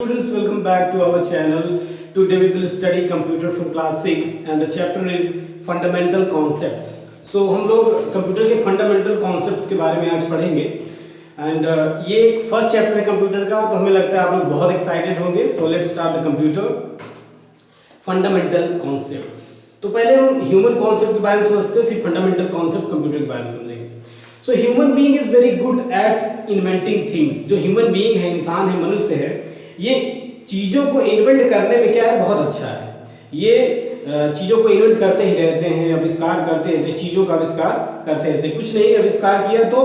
Students, welcome back to our channel. Today we will study computer from class 6 and the chapter is fundamental concepts. So हम लोग computer के fundamental concepts के बारे में आज पढ़ेंगे एंड ये फर्स्ट चैप्टर है कंप्यूटर का, तो हमें लगता है आप लोग बहुत एक्साइटेड होंगे. So let's start the computer fundamental concepts. तो पहले हम ह्यूमन कॉन्सेप्ट के बारे में समझते हैं, फिर फंडामेंटल कॉन्सेप्ट कंप्यूटर के बारे में समझेंगे. So human being is very good at inventing things. जो ह्यूमन बीइंग है, इंसान है, मनुष्य है, ये चीज़ों को इन्वेंट करने में क्या है, बहुत अच्छा है. ये चीज़ों को इन्वेंट करते ही रहते हैं, आविष्कार करते रहते हैं, चीज़ों का आविष्कार करते रहते हैं. कुछ नहीं आविष्कार किया तो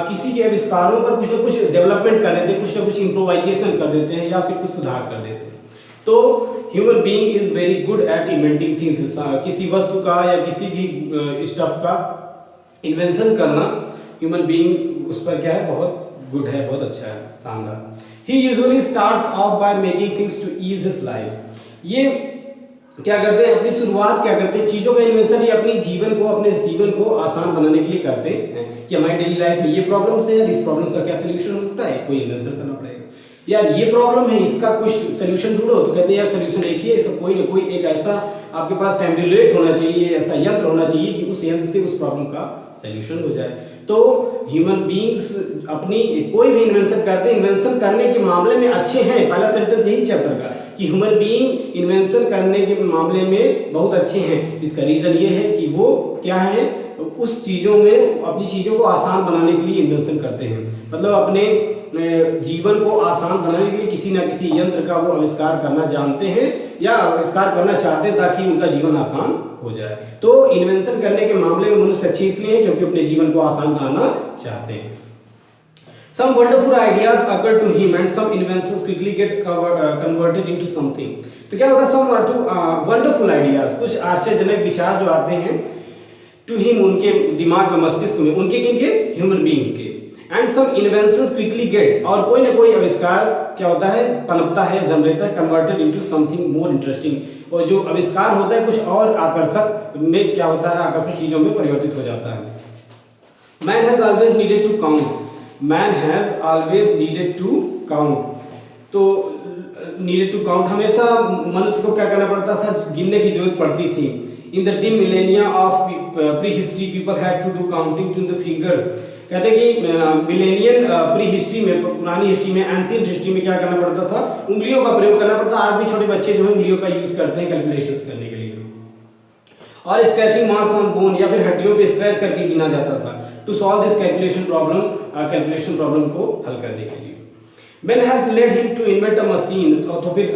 किसी के आविष्कारों पर कुछ ना कुछ डेवलपमेंट कर देते हैं, कुछ ना कुछ इम्प्रोवाइजेशन कर देते हैं या फिर कुछ सुधार कर देते हैं. तो human being is very good at inventing things. किसी वस्तु का या किसी भी स्टफ का इन्वेंशन करना ह्यूमन बीइंग उस पर क्या है, बहुत गुड है, बहुत अच्छा है, शानदार. He usually starts off by making things to ease his life. ये क्या करते हैं, अपनी शुरुआत क्या करते हैं, चीज़ों का इन्वेंशन या अपने जीवन को आसान बनाने के लिए करते हैं कि हमारी डेली लाइफ में ये प्रॉब्लम्स है, इस प्रॉब्लम का क्या सोल्यूशन हो सकता है, कोई इन्वेंशन करना पड़ेगा. यार ये प्रॉब्लम है, इसका कुछ सोल्यूशन ढूंढो, तो कहते हैं यार सोल्यूशन एक ही है, इसका कोई ना कोई एक ऐसा आपके पास टेम्पलेट होना चाहिए, ऐसा यंत्र होना चाहिए कि उस यंत्र से उस प्रॉब्लम का सोल्यूशन हो जाए. तो ह्यूमन बीइंग्स अपनी कोई भी इन्वेंशन करते हैं, इन्वेंशन करने के मामले में अच्छे हैं. पहला सेंटेंस यही चैप्टर का कि ह्यूमन बीइंग इन्वेंशन करने के मामले में बहुत अच्छे हैं. इसका रीजन ये है कि वो क्या है, उस चीज़ों में अपनी चीज़ों को आसान बनाने के लिए इन्वेंशन करते हैं. मतलब अपने जीवन को आसान बनाने के लिए किसी ना किसी यंत्र का वो आविष्कार करना जानते हैं या आविष्कार करना चाहते हैं ताकि उनका जीवन आसान हो जाए. तो इन्वेंशन करने के मामले में मनुष्य अच्छे इसलिए है क्योंकि अपने जीवन को आसान बनाना चाहते हैं. Some wonderful ideas occur to him and some inventions quickly get converted into something. तो क्या होगा, some wonderful ideas, कुछ आश्चर्यजनक विचार जो आते हैं to him, उनके दिमाग में, मस्तिष्क में, उनके किनके, ह्यूमन बीइंग्स के. And some inventions quickly get, और कोई ना कोई आविष्कार क्या होता है, पनपता है, जन्म लेता है, converted into something more interesting. और जो आविष्कार होता है कुछ और आकर्षक में क्या होता है, आकर्षक चीजों में परिवर्तित हो जाता है. Man has always needed to count. Man has always needed to count. तो नीडेड टू काउंट, हमेशा मनुष्य को क्या करना पड़ता था, गिनने की जरूरत पड़ती थी. In the dim millennia of prehistory people had to do counting to the fingers. कहते हैं कि मिलेनियन प्री हिस्ट्री में, पुरानी हिस्ट्री में, एंशिएंट हिस्ट्री में क्या करना पड़ता था, उंगलियों का प्रयोग करना पड़ता. आज भी छोटे बच्चे जो है उंगलियों का यूज करते हैं कैलकुलेशंस करने के लिए. और स्क्रैचिंग मार्क्स ऑन बोन, या फिर हड्डियों पे स्क्रैच करके गिना जाता था to solve this calculation problem को हल करने के लिए. Man has led him to invent a machine. तो फिर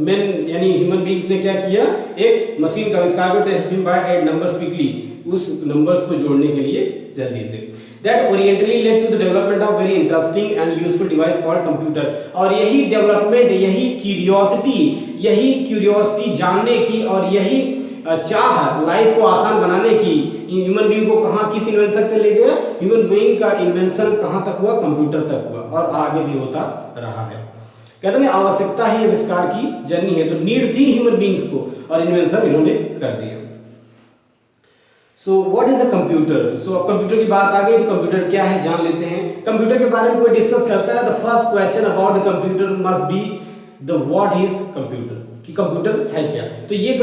मैन यानी ह्यूमन बीइंग्स ने क्या किया, एक मशीन का आविष्कार करते हैं बाय ऐड नंबर्स क्विकली, उस नंबर्स को जोड़ने के लिए जल्दी से. That orientally led to the development of very interesting and useful device called computer. और यही डेवलपमेंट, यही क्यूरियोसिटी जानने की और यही चाह लाइफ को आसान बनाने की ह्यूमन बीइंग को कहाँ, किस इन्वेंशन तक ले गया, ह्यूमन बीइंग का इन्वेंशन कहाँ तक हुआ, कंप्यूटर तक हुआ और आगे भी होता रहा है. कहते हैं आवश्यकता ही आविष्कार की जननी है. तो नीड थी ह्यूमन बीइंग्स को और इन्वेंशन इन्होंने कर दिया. So what is a computer. So अब कंप्यूटर की बात आ गई, तो कंप्यूटर क्या है जान लेते हैं. कंप्यूटर के बारे में कोई डिस्कस करता है, the first question about the computer must be the what is computer, कि कंप्यूटर है क्या. तो ये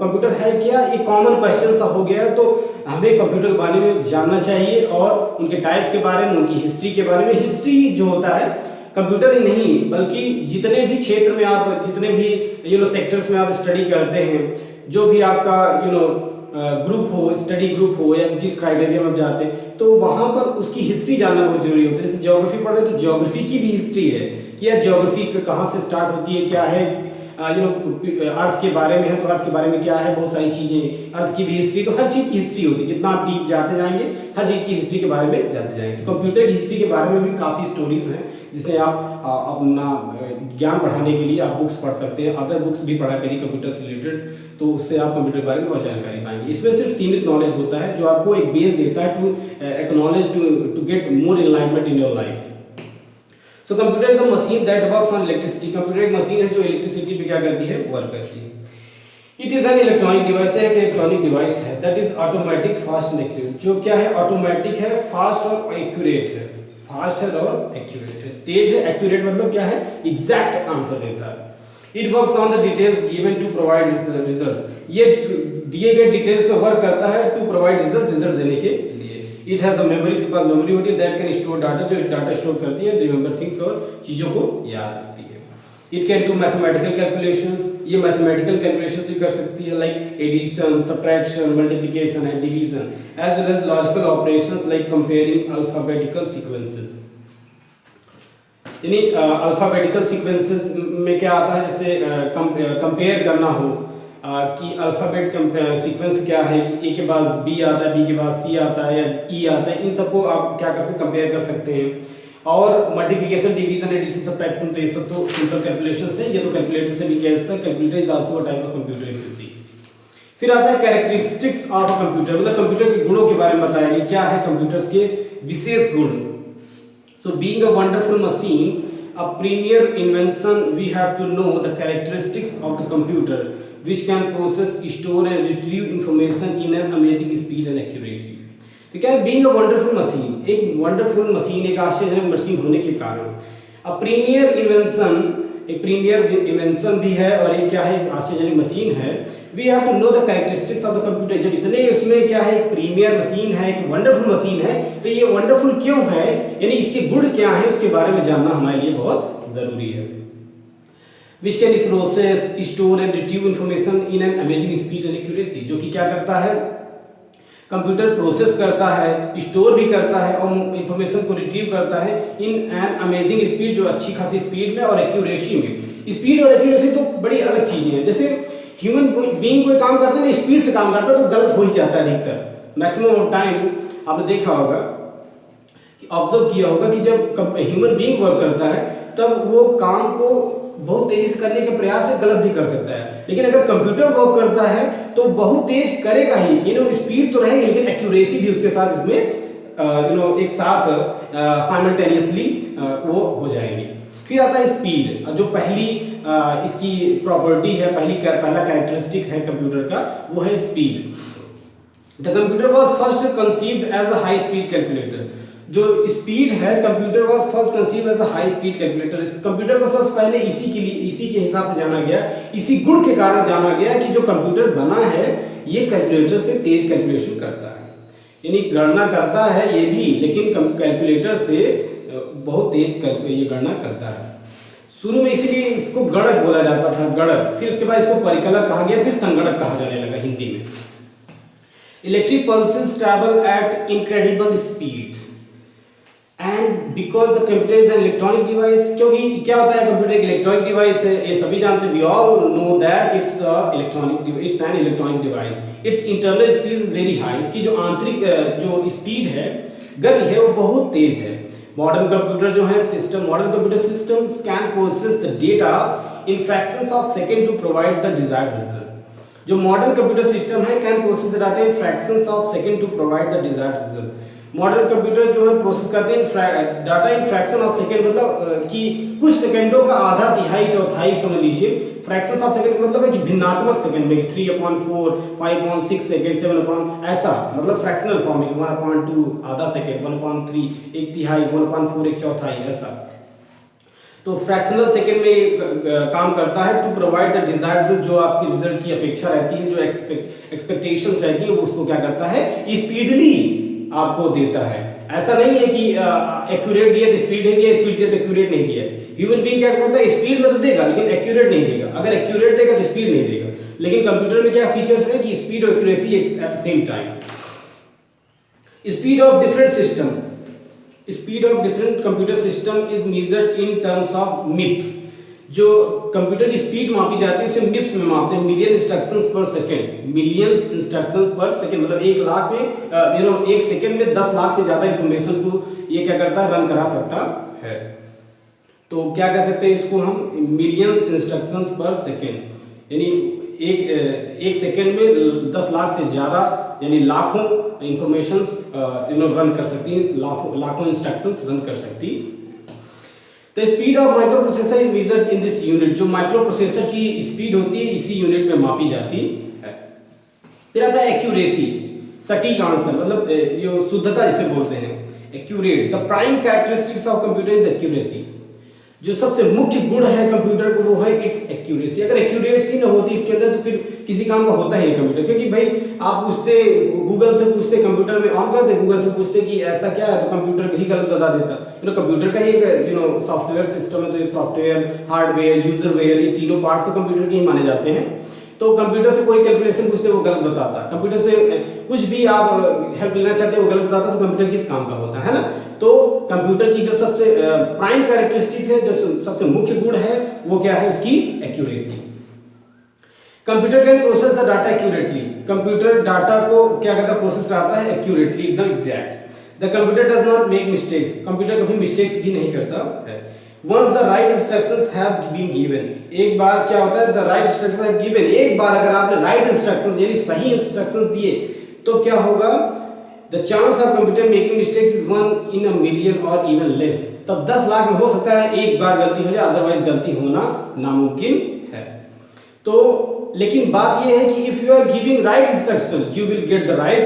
कंप्यूटर है क्या, ये कॉमन क्वेश्चन सा हो गया. तो हमें कंप्यूटर के बारे में जानना चाहिए और उनके टाइप्स के बारे में, उनकी हिस्ट्री के बारे में. हिस्ट्री जो होता है कंप्यूटर ही नहीं बल्कि जितने भी क्षेत्र में आप, जितने भी सेक्टर्स में आप स्टडी करते हैं, जो भी आपका ग्रुप हो, स्टडी ग्रुप हो, या जिस क्राइटेरिया में आप जाते हैं, तो वहाँ पर उसकी हिस्ट्री जानना बहुत जरूरी होता है. जैसे ज्योग्राफी पढ़ रहे तो ज्योग्राफी की भी हिस्ट्री है कि यार ज्योग्राफी कहाँ से स्टार्ट होती है, क्या है, अर्थ के बारे में है तो अर्थ के बारे में क्या है, बहुत सारी चीजें, अर्थ की भी हिस्ट्री. तो हर चीज की हिस्ट्री होती है, जितना आप डीप जाते जाएंगे हर चीज की हिस्ट्री के बारे में जाते जाएंगे. तो कंप्यूटर की हिस्ट्री के बारे में भी काफी स्टोरीज हैं जिसे आप अपना ज्ञान बढ़ाने के लिए आप बुक्स पढ़ सकते हैं. अदर बुक्स भी पढ़ा करिए कंप्यूटर से रिलेटेड, तो उससे आप कंप्यूटर के बारे में और जानकारी पाएंगे. इसमें सिर्फ सीमित नॉलेज होता है जो आपको एक बेस देता है to acknowledge, to get more enlightenment in your life. So computer is a machine that works on electricity. Computer एक मशीन है जो इलेक्ट्रिसिटी पे क्या करती है, वर्क करती है. It is N electronic device, है एक इलेक्ट्रॉनिक डिवाइस है that is automatic, fast and accurate. जो क्या है, ऑटोमेटिक है, फास्ट और एक्यूरेट है. फास्ट है और एक्यूरेट है। तेज है, एक्यूरेट मतलब क्या है, एग्जैक्ट आंसर देता है। It works on the details given to provide results, ये दिए गए डिटेल्स पे वर्क करता है टू प्रोवाइड रिजल्ट्स, रिजल्ट देने के लिए। इट हैज अ मेमोरी, इसके पास मेमोरी होती है दैट कैन स्टोर डाटा, जो डाटा स्टोर करती है, रिमेंबर थिंग्स और चीजों को याद रखती है। It can do mathematical calculations, ये मैथमेटिकल कैलकुलेशंस भी कर सकती है like addition, subtraction, multiplication and division, as well as logical operations like comparing alphabetical sequences. यानी अल्फाबेटिकल सीक्वेंसेस में क्या आता है, जैसे कंपेयर करना हो कि अल्फाबेट सीक्वेंस क्या है, ए के बाद बी आता है, बी के बाद सी आता है या ई आता है, इन सबको आप क्या कर सकते, कंपेयर कर सकते हैं। और मल्टीप्लिकेशन, डिवीजन, एडिशन, सब्ट्रैक्शन, तो ये सब तो सिंपल कैलकुलेशंस है, ये तो कैलकुलेटर से भी किया जाता है। Calculator is also a type of computer if you see. फिर आता है कैरेक्टरिस्टिक्स ऑफ अ कंप्यूटर, मतलब कंप्यूटर के गुणों के बारे में बताया गया, क्या है कंप्यूटर्स के विशेष गुण। So being a wonderful machine, a premier invention, we have to know the characteristics of the computer which can process, store and retrieve information in an amazing speed and accuracy. तो क्या है, being a wonderful machine, एक wonderful machine, एक आश्चर्यजनक machine होने के कारण, a premier invention, एक प्रीमियर इन्वेंशन भी है और एक क्या है, आश्चर्यजनक मशीन है। We have to know the characteristics of the computer, जब इतने उसमें क्या है, एक प्रीमियर मशीन है, एक वंडरफुल मशीन है, तो ये वंडरफुल क्यों है, यानी इसके गुण क्या है, उसके बारे में जानना हमारे लिए बहुत जरूरी है। Which can process, store and retrieve information in an amazing speed and accuracy, जो कि क्या करता है, कंप्यूटर प्रोसेस करता है, स्टोर भी करता है और इंफॉर्मेशन को रिट्रीव करता है इन एन अमेजिंग स्पीड, जो अच्छी खासी स्पीड में और एक्यूरेसी में। स्पीड और एक्यूरेसी तो बड़ी अलग चीजें हैं। जैसे ह्यूमन बीइंग कोई काम करता है ना, स्पीड से काम करता है तो गलत हो ही जाता है अधिकतर। मैक्सिमम ऑफ टाइम आपने देखा होगा, ऑब्जर्व किया होगा कि जब ह्यूमन बीइंग वर्क करता है तब वो काम को बहुत तेजी से करने के प्रयास में गलत भी कर सकता है, लेकिन अगर कंप्यूटर वर्क करता है तो बहुत तेज करेगा ही, स्पीड तो रहेगी लेकिन एक्यूरेसी भी उसके साथ इसमें एक साथ साइमल्टेनियसली वो हो जाएंगे। फिर आता है स्पीड, जो पहली इसकी प्रॉपर्टी है, पहला कैरेक्टरिस्टिक है कंप्यूटर का, वो है speed. The computer was first conceived as a high speed calculator, जो स्पीड है, computer was first conceived as a high speed calculator. इस कंप्यूटर को सबसे पहले इसी के हिसाब से जाना गया, इसी गुण के कारण जाना गया कि जो कंप्यूटर बना है ये कैलकुलेटर से तेज कैलकुलेशन करता है, यानी गणना करता है ये भी, लेकिन कैलकुलेटर से बहुत तेज ये गणना करता है। शुरू में इसीलिए इसको गणक बोला जाता था, गणक, फिर उसके बाद इसको परिकलक कहा गया, फिर संगणक कहा जाने लगा हिंदी में। Electric pulses travel at incredible speed and because the computer is an electronic device, क्योंकि क्या होता है, कंप्यूटर एक इलेक्ट्रॉनिक डिवाइस है, ये सभी जानते हैं, we all know that it's an electronic device. Its internal speed is very high, इसकी जो आंतरिक जो स्पीड है, गति है, वो बहुत तेज है। मॉडर्न कंप्यूटर जो है system, modern computer systems can process the data in fractions of second to provide the desired result. जो मॉडर्न कंप्यूटर सिस्टम है can process the data in fractions of second to provide the desired result. Modern computer जो है प्रोसेस करते हैं data in fraction of second, मतलब कि कुछ सेकंडों का आधा, तिहाई, चौथाई समझ लीजिए। फ्रैक्शंस ऑफ सेकंड मतलब है कि भिन्नात्मक सेकंड में 3/4, 5.6 सेकंड, 7 ऐसा, मतलब फ्रैक्शनल फॉर्म में 1/2 आधा सेकंड, 1/3 एक तिहाई, 1/4 एक चौथाई, ऐसा। तो फ्रैक्शनल सेकंड में काम करता है टू प्रोवाइड द डिजायर्ड, जो आपकी रिजल्ट की अपेक्षा रहती है, जो एक्सपेक्टेशंस रहती है, वो उसको क्या करता है, स्पीडली आपको देता है। ऐसा नहीं है कि एक्यूरेट दिया तो स्पीड नहीं दिया, स्पीड दिया तो एक्यूरेट नहीं दिया। ह्यूमन बीइंग क्या करता है, स्पीड में तो देगा लेकिन एक्यूरेट नहीं देगा, अगर एक्यूरेट देगा तो स्पीड नहीं देगा। लेकिन कंप्यूटर में क्या फीचर्स है कि स्पीड और accuracy at the same time. Speed of different system, speed of different computer system is measured in terms of मिप्स। जो कंप्यूटर की स्पीड मापी जाती है उसे मिप्स में मापते हैं, मिलियन इंस्ट्रक्शंस पर सेकंड, मिलियंस इंस्ट्रक्शंस पर सेकंड, मतलब 1 लाख में एक सेकंड में 10 लाख से ज्यादा इंफॉर्मेशन को ये क्या करता है, रन करा सकता है। तो क्या कह सकते हैं इसको हम, मिलियंस इंस्ट्रक्शंस पर सेकंड, यानी एक सेकंड में 10 लाख से ज्यादा, यानी लाखों इंफॉर्मेशंस रन कर सकती है, लाखों इंस्ट्रक्शंस रन कर सकती। The speed of microprocessor is measured in this unit, जो माइक्रोप्रोसेसर की स्पीड होती है इसी यूनिट में मापी जाती है। फिर आता है एक्यूरेसी, सटीक आंसर, मतलब जो शुद्धता जिसे बोलते हैं। Accurate. The prime characteristics of computer is accuracy. जो सबसे मुख्य गुण है कंप्यूटर को वो है इट्स एक्यूरेसी। अगर एक्यूरेसी ना होती इसके अंदर तो फिर किसी काम का होता ही नहीं कंप्यूटर। क्योंकि भाई आप पूछते गूगल से पूछते कंप्यूटर में ऑन करते गूगल से पूछते कि ऐसा क्या है तो कंप्यूटर ही गलत बता देता। कंप्यूटर का ही एक सॉफ्टवेयर सिस्टम है, तो ये सॉफ्टवेयर हार्डवेयर यूजरवेयर ये तीनों पार्ट तो कंप्यूटर के ही माने जाते हैं। तो कंप्यूटर से कोई कैलकुलेशन पूछते वो गलत बताता, कंप्यूटर से कुछ भी आप हेल्प लेना चाहते वो गलत बताता, तो कंप्यूटर किस काम का होता है ना। तो कंप्यूटर की जो सबसे प्राइम कैरेक्टरिस्टिक है, जो सबसे मुख्य गुण है वो क्या है, उसकी accuracy. Computer can process the data accurately. Computer data को क्या करता है, प्रोसेस कराता है एक्यूरेटली, एकदम exact. The computer does not make mistakes. Computer कभी मिस्टेक्स भी नहीं करता है। Once the right instructions have been given, एक बार क्या होता है, the right instructions have given, एक बार अगर आपने right instructions यानी सही instructions दिए तो क्या होगा, the chance of computer making mistakes is 1 in a million or even less। तब 10 लाख में हो सकता है एक बार गलती हो जाए, अदरवाइज गलती होना नामुमकिन है। तो लेकिन बात यह है कि if you are giving right instruction you will get the right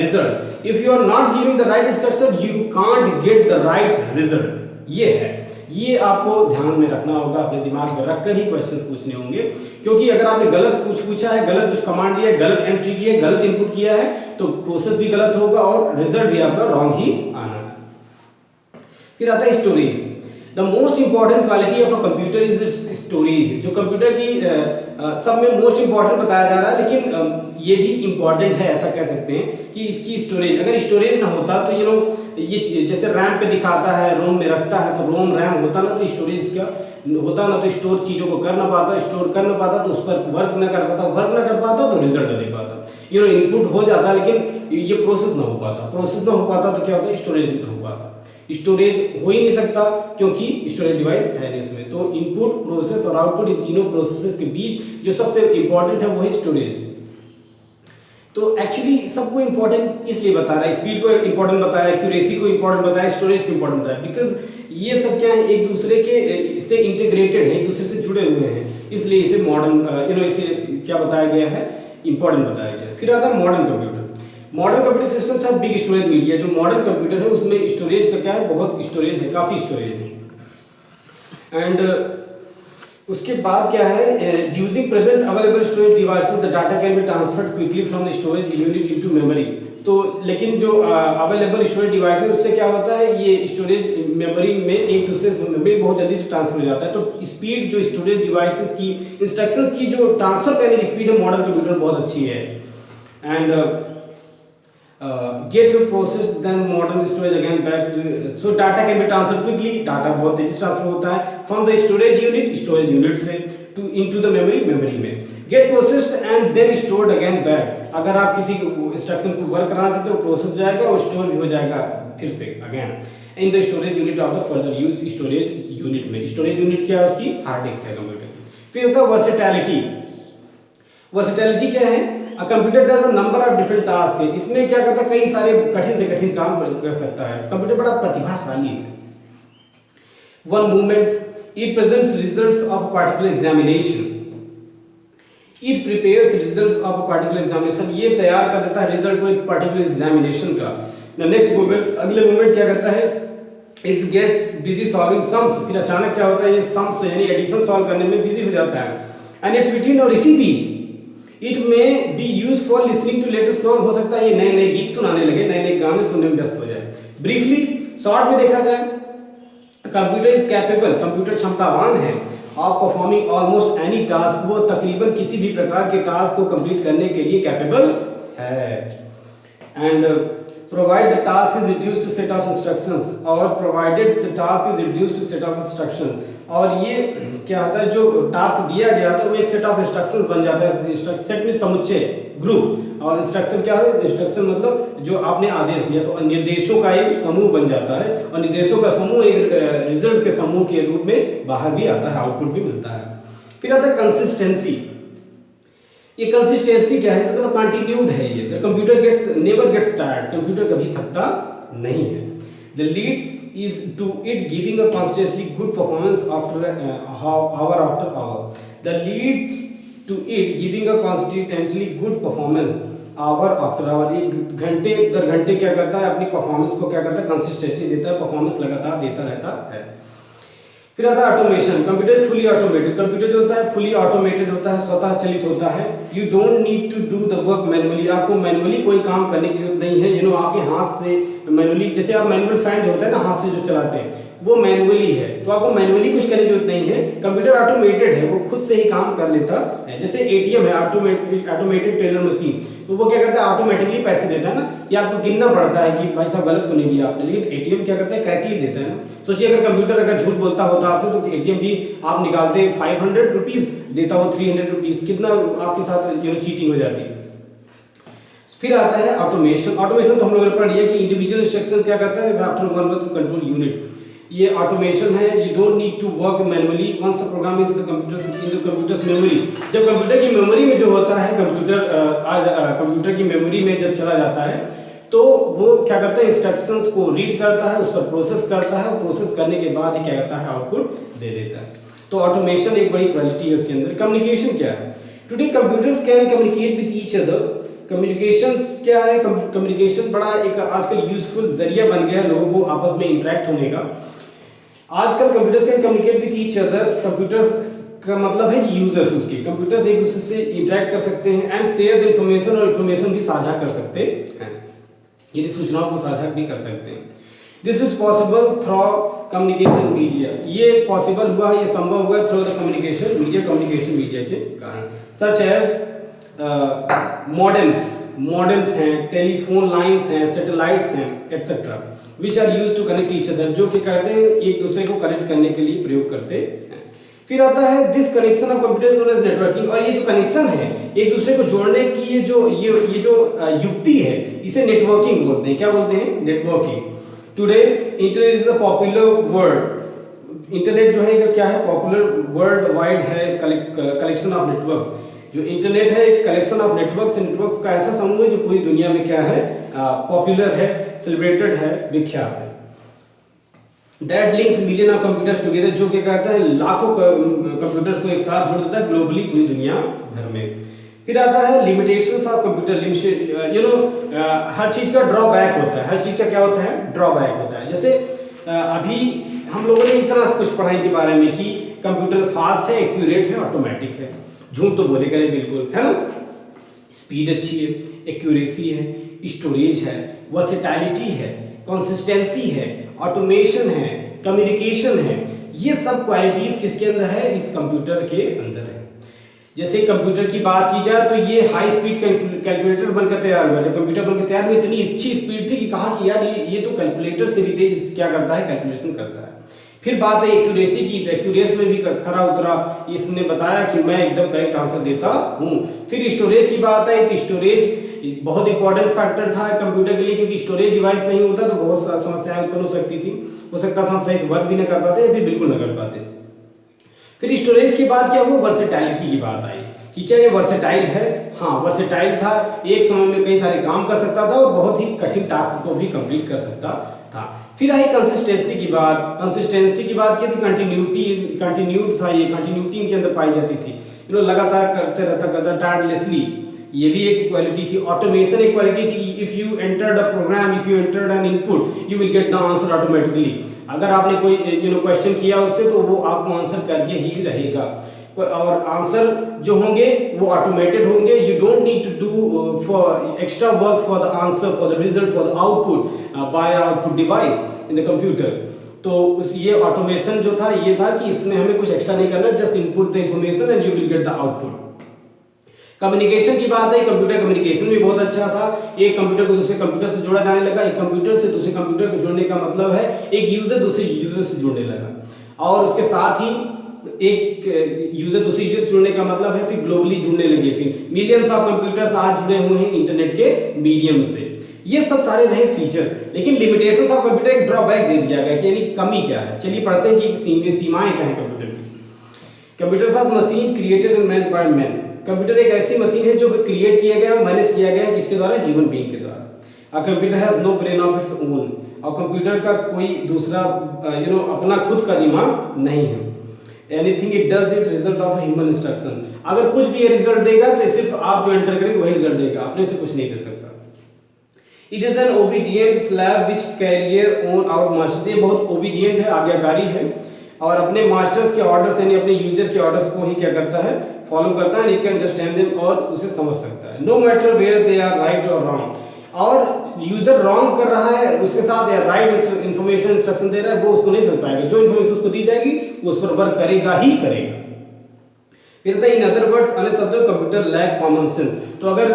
result, if you are not giving the right instruction you can't get the right result। ये है, ये आपको ध्यान में रखना होगा, अपने दिमाग में रखकर ही क्वेश्चंस पूछने होंगे। क्योंकि अगर आपने गलत पूछा है, गलत कुछ कमांड दिया है, गलत एंट्री की है, गलत इनपुट किया है तो प्रोसेस भी गलत होगा और रिजल्ट भी आपका रॉन्ग ही आना है। फिर आता है storage. The most important quality of a computer is it's storage. जो कंप्यूटर की सब में मोस्ट इंपॉर्टेंट बताया जा रहा है, लेकिन ये भी इंपॉर्टेंट है, ऐसा कह सकते हैं कि इसकी स्टोरेज। अगर स्टोरेज ना होता तो ये जैसे रैम पे दिखाता है, रोम में रखता है, तो रोम रैम होता ना तो स्टोरेज इसका होता ना, तो स्टोर चीजों को कर ना पाता, स्टोर कर ना पाता तो उस पर वर्क ना कर पाता तो रिजल्ट ना दे पाता। इनपुट हो जाता लेकिन ये प्रोसेस ना हो पाता तो क्या होता, स्टोरेज ना हो पाता। स्टोरेज हो ही नहीं सकता क्योंकि स्टोरेज डिवाइस है नहीं उसमें। तो इनपुट, प्रोसेस और आउटपुट, इन तीनों प्रोसेसेस के बीच जो सबसे इंपॉर्टेंट है वो है स्टोरेज। तो एक्चुअली सबको इंपॉर्टेंट इसलिए बता रहा है, स्पीड को इंपॉर्टेंट बताया, एक्यूरेसी को इंपॉर्टेंट बताया, स्टोरेज को इंपॉर्टेंट बताया, बिकॉज ये सब क्या है, एक दूसरे के से इंटीग्रेटेड है, एक दूसरे से जुड़े हुए हैं, इसलिए इसे मॉडर्न इसे क्या बताया गया है, इंपॉर्टेंट बताया गया। फिर आता है modern computer. Modern computer systems have big storage media. जो मॉडर्न कंप्यूटर है उसमें स्टोरेज का क्या है, बहुत स्टोरेज है, काफी स्टोरेज है। एंड उसके बाद क्या है, using present available storage devices the data can be transferred quickly from the storage unit into memory. तो लेकिन जो अवेलेबल स्टोरेज डिवाइस है उससे क्या होता है, ये स्टोरेज मेमोरी में एक दूसरे मेमोरी बहुत जल्दी से ट्रांसफर हो जाता है। तो स्पीड जो स्टोरेज डिवाइसेस की इंस्ट्रक्शंस की जो ट्रांसफर करने की स्पीड है मॉडर्न कंप्यूटर बहुत अच्छी है। And get processed then modern storage again back to, so data can be transferred quickly, data बहुत तेजी से ट्रांसफर होता है from the storage unit से to into the memory में, get processed and then stored again back। अगर आप किसी इंस्ट्रक्शन को वर्क कराना चाहते हो प्रोसेस हो जाएगा और स्टोर भी हो जाएगा फिर से again in the storage unit of the further use. Storage unit में, स्टोरेज यूनिट क्या है, उसकी हार्ड डिस्क है कंप्यूटर की। फिर होता है वर्सेटैलिटी। वर्सेटैलिटी क्या है, A computer does a number of different tasks। इसमें क्या करता है, कई सारे कठिन से कठिन काम कर सकता है। कंप्यूटर बड़ा प्रतिभाशाली है। One moment, it presents results of a particular examination। It prepares results of a particular examination। ये तैयार कर देता है रिजल्ट को एक particular examination का। The next moment, अगले moment क्या करता है, it gets busy solving sums। फिर अचानक क्या होता है, ये sums यानी एडिशन सॉल्व करने में बिजी हो जाता है। And it's between और इसी बीच It may be used for listening to latest song। हो सकता है ये नए नए गीत सुनाने लगे, नए नए गाने सुनने में व्यस्त हो जाए। ब्रीफली शॉर्ट में देखा जाए, कंप्यूटर इज कैपेबल, कंप्यूटर क्षमतावान है, of performing almost any task. वो तकरीबन किसी भी प्रकार के टास्क को कंप्लीट करने के लिए कैपेबल है। And provide the task is reduced to set of instructions, और provided the task is reduced to set of instruction. और ये क्या होता है, जो टास्क दिया गया था वो एक सेट ऑफ इंस्ट्रक्शंस बन जाता है। सेट में समुच्चय, ग्रुप, और इंस्ट्रक्शन क्या है, इंस्ट्रक्शन मतलब जो आपने आदेश दिया, तो निर्देशों का एक समूह बन जाता है और निर्देशों का समूह एक रिजल्ट के समूह के रूप में बाहर भी आता है, आउटपुट भी मिलता है। फिर आता है कंसिस्टेंसी। ये कंसिस्टेंसी क्या है, मतलब कंटिन्यूड है ये। The computer never gets tired. Computer कभी थकता नहीं है। The leads is to it giving a constantly good performance after hour after hour। The leads to it giving a consistently good performance। Hour after hour, एक घंटे दर घंटे क्या करता है, अपनी परफॉर्मेंस को क्या करता है, कंसिस्टेंटली देता है, परफॉर्मेंस लगातार देता रहता है। फिर आता है automation. Computer is fully automated. Computer जो होता है फुली ऑटोमेटेड होता है, स्वतः चलित होता है। You don't need to do the work manually. आपको मैनुअली कोई काम करने की जरूरत नहीं है। आपके हाथ से मैनुअली, जैसे आप मैनुअल फैन जो होता है ना, हाथ से जो चलाते हैं, वो मैनुअली है, तो आपको मैनुअली कुछ करने की जरूरत नहीं है। कंप्यूटर ऑटोमेटेड है, वो खुद से ही काम कर लेता है। जैसे एटीएम है, ऑटोमेटेड टेलर मशीन, तो वो क्या करता है, ऑटोमेटिकली पैसे देता है ना, कि आपको गिनना पड़ता है कि भाई साहब गलत तो नहीं दिया आपने, लेकिन एटीएम क्या करता है, करेक्टली देता है ना। सोचिए अगर कंप्यूटर अगर झूठ बोलता होता आपसे, तो एटीएम भी आप निकालते 500 रुपीज, देता वो 300 रुपीज, कितना आपके साथ चीटिंग हो जाती है। फिर आता है ऑटोमेशन। ऑटोमेशन तो हम लोगों ने पढ़ लिया कि इंडिविजुअल इंस्ट्रक्शन क्या करता है, after one two control unit, ये ऑटोमेशन है। You don't need to work manually once the program is the computer's memory. जब कंप्यूटर की मेमोरी में जो होता है, कंप्यूटर की मेमोरी में जब चला जाता है, तो वो क्या करता है, इंस्ट्रक्शंस को रीड करता है, उस पर प्रोसेस करता है, और प्रोसेस करने के बाद ही क्या करता है, आउटपुट दे देता है। तो ऑटोमेशन एक बड़ी क्वालिटी है उसके अंदर। कम्युनिकेशन क्या है? Today computers can communicate with each other. Communications क्या है? कम्युनिकेशन बड़ा एक आजकल यूजफुल जरिया बन गया है लोगों को आपस में इंटरेक्ट होने का। आजकल computers can communicate with each other. Computers का मतलब है कि यूजर्स, उसके कंप्यूटर्स एक दूसरे से इंटरेक्ट कर सकते हैं, एंड शेयर द इंफॉर्मेशन, और इंफॉर्मेशन भी साझा कर सकते हैं, यानी सूचनाओं को साझा भी कर सकते हैं। This is possible through communication media. ये पॉसिबल हुआ, ये संभव हुआ through the communication media, communication media के कारण। सच एज मॉडेम्स हैं, टेलीफोन लाइंस हैं, सैटेलाइट्स हैं, etcetera, which are used to connect each other, जो कि करते हैं एक दूसरे को कनेक्ट करने के लिए प्रयोग करते हैं। फिर आता है this connection of computer known as networking. और ये जो कनेक्शन है एक दूसरे को जोड़ने की, ये जो युक्ति है, इसे नेटवर्किंग बोलते हैं। क्या बोलते हैं? Networking. Today internet is the popular word. Internet जो है क्या है? पॉपुलर वर्ल्ड वाइड है, कलेक्शन ऑफ नेटवर्क्स। जो इंटरनेट है एक कलेक्शन ऑफ नेटवर्क्स का ऐसा समूह है जो पूरी दुनिया में क्या है, पॉपुलर है, सेलिब्रेटेड है, विख्यात है। That links million of computers together, जो क्या करता है, लाखों कंप्यूटर्स को एक साथ जोड़ देता है ग्लोबली, पूरी दुनिया भर में। फिर आता है लिमिटेशंस ऑफ कंप्यूटर। हर चीज का ड्रॉबैक होता है, हर चीज का क्या होता है, ड्रॉबैक होता है। जैसे अभी हम लोगों ने इतना कुछ पढ़ा इनके बारे में कि कंप्यूटर फास्ट है, एक्यूरेट है, ऑटोमेटिक है। झूठ तो बोले करें बिल्कुल, है ना। स्पीड अच्छी है, एक्यूरेसी है, स्टोरेज है, वर्सेटाइलिटी है, कंसिस्टेंसी है, ऑटोमेशन है, कम्युनिकेशन है। ये सब क्वालिटीज किसके अंदर है? इस कंप्यूटर के अंदर है। जैसे कंप्यूटर की बात की जाए तो ये हाई स्पीड कैलकुलेटर बनकर तैयार हुआ। जब कंप्यूटर बनकर तैयार हुआ, इतनी अच्छी स्पीड थी कि कहा कि यार ये तो कैलकुलेटर से भी तेज क्या करता है, कैलकुलेशन करता है। फिर बात है एक्यूरेसी की, तो एक्यूरेसी में भी खरा उतरा, इसने बताया कि मैं एकदम करेक्ट आंसर देता हूँ। फिर स्टोरेज की बात है कि स्टोरेज बहुत इंपॉर्टेंट फैक्टर था कंप्यूटर के लिए, क्योंकि स्टोरेज डिवाइस नहीं होता तो बहुत समस्याएं उत्पन्न हो सकती थी। हो सकता था हम सही से वर्क भी न कर पाते या फिर बिल्कुल न कर पाते। फिर स्टोरेज की बात क्या हुआ? वर्सेटाइलिटी की बात आई कि क्या ये वर्सेटाइल है? हाँ, वर्सेटाइल था, एक समय में कई सारे काम कर सकता था और बहुत ही कठिन टास्क को भी कंप्लीट कर सकता था। फिर आई कंसिस्टेंसी की बात। कंसिस्टेंसी की बात की थी, कंटिन्यूड था, ये कंटिन्यूटी इनके अंदर पाई जाती थी, लगातार करते रहता टायरलेसली, ये भी एक क्वालिटी थी। ऑटोमेशन एक क्वालिटी थी, if you entered a program, if you entered an input, you will get the answer automatically. अगर आपने कोई क्वेश्चन किया उससे, तो वो आपको आंसर करके ही रहेगा, और आंसर जो होंगे वो ऑटोमेटेड होंगे। You don't need to do for extra work for the answer, for the result, for the output by output device in the computer. तो ये ऑटोमेशन जो था ये था कि इसमें हमें कुछ एक्स्ट्रा नहीं करना, just input the information and you will get the output. Communication की बात है, कंप्यूटर कम्युनिकेशन भी बहुत अच्छा था। एक कंप्यूटर को दूसरे कंप्यूटर से जोड़ा जाने लगा, एक कंप्यूटर से दूसरे कंप्यूटर को जोड़ने का मतलब है एक यूजर दूसरे यूजर से जुड़ने लगा, और उसके साथ ही एक यूजर दूसरे यूजर से जुड़ने का मतलब है फिर ग्लोबली जुड़ने लगे। फिर मिलियंस ऑफ कंप्यूटर्स आज जुड़े हुए हैं इंटरनेट के मीडियम से। ये सब सारे रहे फीचर्स, लेकिन लिमिटेशंस ऑफ कंप्यूटर एक ड्रॉबैक दे दिया गया कि यानी कमी क्या है। चलिए पढ़ते हैं कि सीमाएं क्या है कंप्यूटर की। Computers are machine created and managed by man. Computer एक ऐसी मशीन है जो क्रिएट किया गया है, मैनेज किया गया है किसके द्वारा? ह्यूमन बीइंग के द्वारा। A computer has no brain of its own. और कंप्यूटर का कोई दूसरा अपना खुद का दिमाग नहीं है। Anything it does it result of human instruction. अगर कुछ भी ये रिजल्ट देगा तो सिर्फ आप जो एंटर करेंगे वही रिजल्ट देगा, अपने से कुछ नहीं दे सकता। It is an obedient slab which carrier on out master, ये बहुत ओबीडियंट है, आज्ञाकारी है और अपने मास्टर्स के ऑर्डर्स यानी अपने यूजर्स के ऑर्डर्स को ही क्या करता है, फॉलो करता है। इट कैन अंडरस्टैंड देम, और उसे समझ सकता है। No matter where they are right और रॉन्ग, और यूजर रॉन्ग कर रहा है उसके साथ या राइट इंफॉर्मेशन इंस्ट्रक्शन दे रहा है वो उसको नहीं समझ पाएगा, जो इंफॉर्मेशन उसको दी जाएगी वो उस पर वर्क करेगा ही करेगा। फिर इन अदर वर्ड्स, अन्य शब्दों कंप्यूटर लैक कॉमन सेंस, तो अगर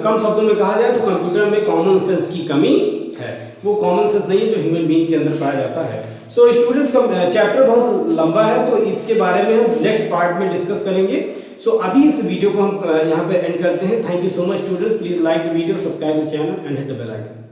कम शब्दों में कहा जाए तो कंप्यूटर में कॉमन सेंस की कमी है, वो कॉमन सेंस नहीं है जो ह्यूमन बीइंग के अंदर पाया जाता है। सो स्टूडेंट्स का चैप्टर बहुत लंबा है तो इसके बारे में हम नेक्स्ट पार्ट में डिस्कस करेंगे। सो अभी इस वीडियो को हम यहाँ पे एंड करते हैं। Thank you so much students, please like the video, subscribe the channel and hit the bell icon.